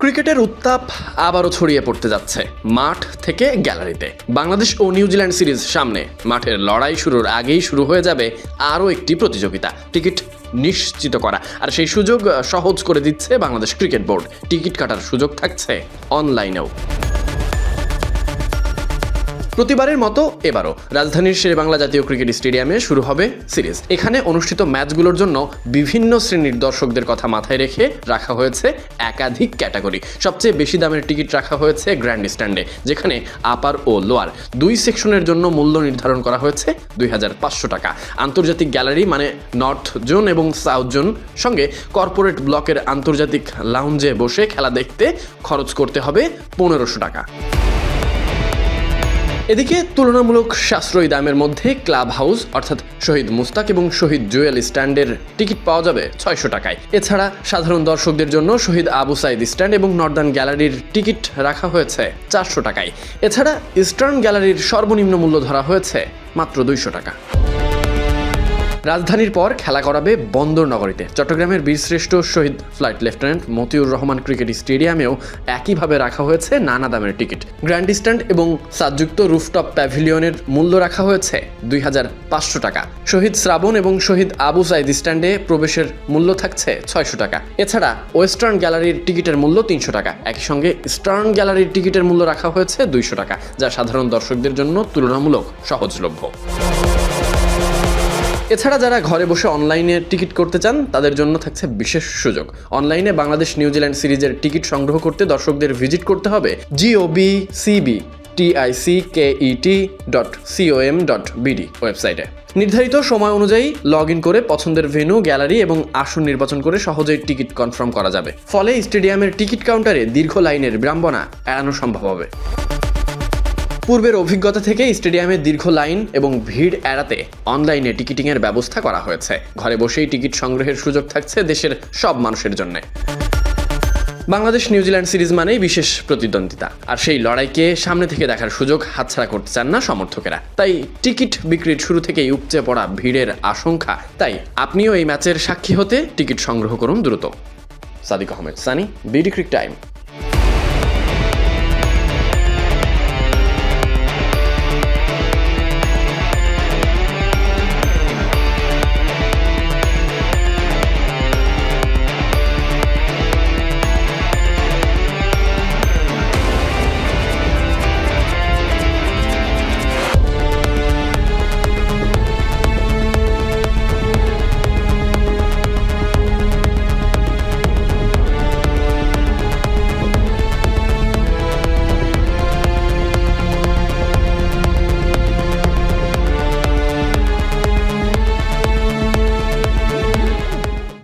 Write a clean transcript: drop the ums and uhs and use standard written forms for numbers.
ক্রিকেটের উত্তাপ আবারও ছড়িয়ে পড়তে যাচ্ছে মাঠ থেকে গ্যালারিতে। বাংলাদেশ ও নিউজিল্যান্ড সিরিজ সামনে, মাঠের লড়াই শুরুর আগেই শুরু হয়ে যাবে আরও একটি প্রতিযোগিতা, টিকিট নিশ্চিত করা। আর সেই সুযোগ সহজ করে দিচ্ছে বাংলাদেশ ক্রিকেট বোর্ড। টিকিট কাটার সুযোগ থাকছে অনলাইনেও। প্রতিবারের মতো এবারও রাজধানীর শেরেবাংলা জাতীয় ক্রিকেট স্টেডিয়ামে শুরু হবে সিরিজ। এখানে অনুষ্ঠিত ম্যাচগুলোর জন্য বিভিন্ন শ্রেণীর দর্শকদের কথা মাথায় রেখে রাখা হয়েছে একাধিক ক্যাটাগরি। সবচেয়ে বেশি দামের টিকিট রাখা হয়েছে গ্র্যান্ড স্ট্যান্ডে, যেখানে আপার ও লোয়ার দুই সেকশনের জন্য মূল্য নির্ধারণ করা হয়েছে 2500 টাকা। আন্তর্জাতিক গ্যালারি মানে নর্থ জোন এবং সাউথ জোন সঙ্গে কর্পোরেট ব্লকের আন্তর্জাতিক লাউঞ্জে বসে খেলা দেখতে খরচ করতে হবে 1500 টাকা। এদিকে তুলনামূলক সাশ্রয়ী দামের মধ্যে ক্লাব হাউস অর্থাৎ শহীদ মুস্তাক এবং শহীদ জুয়েল স্ট্যান্ডের টিকিট পাওয়া যাবে 600 টাকায়। এছাড়া সাধারণ দর্শকদের জন্য শহীদ আবু সাইদ স্ট্যান্ড এবং নর্দার্ন গ্যালারির টিকিট রাখা হয়েছে 400 টাকায়। এছাড়া ইস্টার্ন গ্যালারির সর্বনিম্ন মূল্য ধরা হয়েছে মাত্র 200 টাকা। রাজধানীর পর খেলা করাবে বন্দরনগরীতে। চট্টগ্রামের বীরশ্রেষ্ঠ শহীদ flight lieutenant Motiur Rahman cricket স্টেডিয়ামেও একইভাবে রাখা হয়েছে নানা দামের টিকিট। গ্র্যান্ড স্ট্যান্ড এবং সাজযুক্ত রুফটপ প্যাভিলিয়নের মূল্য রাখা হয়েছে 2500 টাকা। শহীদ শ্রাবণ এবং শহীদ আবু সাইদ স্ট্যান্ডে প্রবেশের মূল্য থাকছে 600 টাকা। এছাড়া ওয়েস্টার্ন গ্যালারির টিকিটের মূল্য 300 টাকা। একই সঙ্গে ইস্টার্ন গ্যালারির টিকিটের মূল্য রাখা হয়েছে 200 টাকা, যা সাধারণ দর্শকদের জন্য তুলনামূলক সহজলভ্য। এছাড়া যারা ঘরে বসে অনলাইনে টিকিট করতে চান তাদের জন্য থাকছে বিশেষ সুযোগ। অনলাইনে বাংলাদেশ নিউজিল্যান্ড সিরিজের টিকিট সংগ্রহ করতে দর্শকদের ভিজিট করতে হবে gobcbtit.com.bd ওয়েবসাইটে। নির্ধারিত সময় অনুযায়ী লগ ইন করে পছন্দের ভেন্যু, গ্যালারি এবং আসন নির্বাচন করে সহজেই টিকিট কনফার্ম করা যাবে। ফলে স্টেডিয়ামের টিকিট কাউন্টারে দীর্ঘ লাইনের বিড়ম্বনা এড়ানো সম্ভব হবে। পূর্বের অভিজ্ঞতা থেকে স্টেডিয়ামে দীর্ঘ লাইন এবং ভিড় এড়াতে অনলাইনে টিকিটিংয়ের ব্যবস্থা করা হয়েছে। ঘরে বসেই টিকিট সংগ্রহের সুযোগ থাকছে দেশের সব মানুষের জন্য। বাংলাদেশ নিউজিল্যান্ড সিরিজ মানেই বিশেষ প্রতিদ্বন্দ্বিতা, আর সেই লড়াইকে সামনে থেকে দেখার সুযোগ হাতছাড়া করতে চান না সমর্থকেরা। তাই টিকিট বিক্রির শুরু থেকেই উপচে পড়া ভিড়ের আশঙ্কা। তাই আপনিও এই ম্যাচের সাক্ষী হতে টিকিট সংগ্রহ করুন দ্রুত। Sadiq Ahmed Sunny, BD cric time.